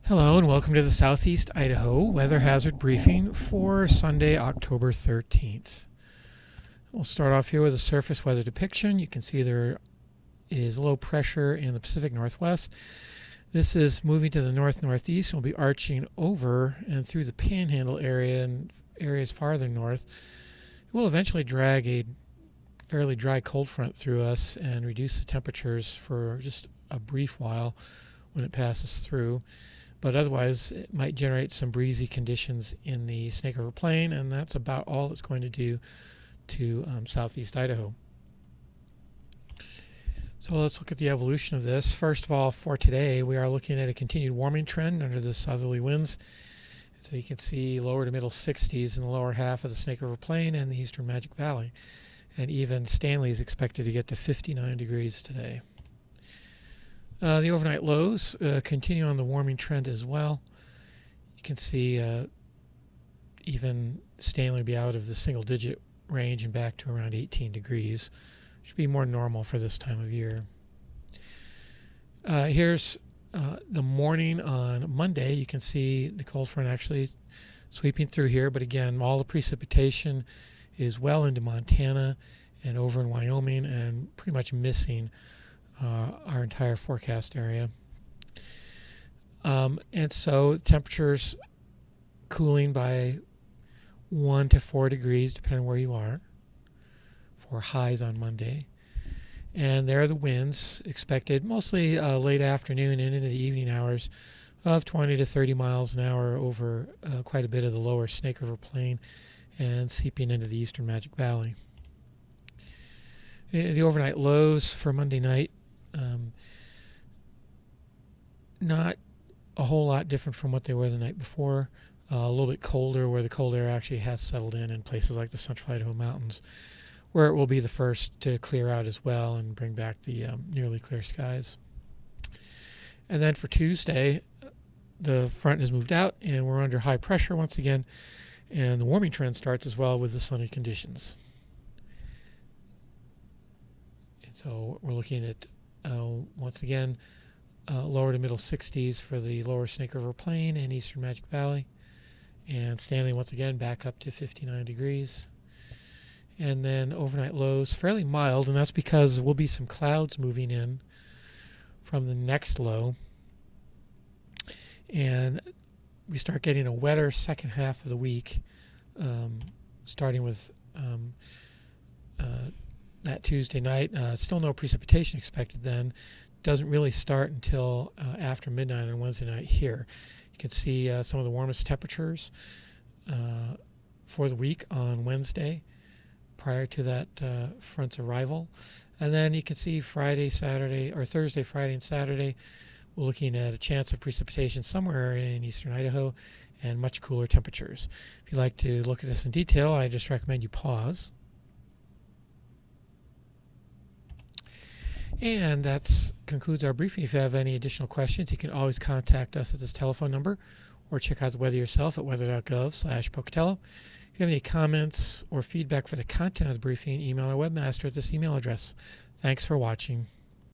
Hello and welcome to the Southeast Idaho Weather Hazard Briefing for Sunday, October 13th. We'll start off here with a surface weather depiction. You can see there is low pressure in the Pacific Northwest. This is moving to the north-northeast and will be arching over and through the Panhandle area and areas farther north. It will eventually drag a fairly dry cold front through us and reduce the temperatures for just a brief while when it passes through. But otherwise, it might generate some breezy conditions in the Snake River Plain, and that's about all it's going to do to southeast Idaho. So let's look at the evolution of this. First of all, for today, we are looking at a continued warming trend under the southerly winds. So you can see lower to middle 60s in the lower half of the Snake River Plain and the eastern Magic Valley. And even Stanley is expected to get to 59 degrees today. The overnight lows continue on the warming trend as well. You can see even Stanley will be out of the single-digit range and back to around 18 degrees. Should be more normal for this time of year. Here's the morning on Monday. You can see the cold front actually sweeping through here, but again, all the precipitation is well into Montana and over in Wyoming and pretty much missing our entire forecast area. And so temperatures cooling by 1 to 4 degrees depending on where you are for highs on Monday. And there are the winds expected mostly late afternoon and into the evening hours of 20 to 30 miles an hour over quite a bit of the lower Snake River Plain and seeping into the eastern Magic Valley. The overnight lows for Monday night, not a whole lot different from what they were the night before. A little bit colder, where the cold air actually has settled in places like the central Idaho mountains, where it will be the first to clear out as well and bring back the nearly clear skies. And then for Tuesday, the front has moved out and we're under high pressure once again, and the warming trend starts as well with the sunny conditions. And so we're looking at once again lower to middle 60s for the lower Snake River Plain and eastern Magic Valley, and Stanley once again back up to 59 degrees. And then overnight lows fairly mild, and that's because there will be some clouds moving in from the next low, and we start getting a wetter second half of the week, starting with that Tuesday night. Still no precipitation expected then. Doesn't really start until after midnight on Wednesday night here. You can see some of the warmest temperatures for the week on Wednesday prior to that front's arrival. And then you can see Thursday, Friday, and Saturday, we're looking at a chance of precipitation somewhere in eastern Idaho and much cooler temperatures. If you'd like to look at this in detail, I just recommend you pause. And that concludes our briefing. If you have any additional questions, you can always contact us at this telephone number or check out the weather yourself at weather.gov/Pocatello. If you have any comments or feedback for the content of the briefing, email our webmaster at this email address. Thanks for watching.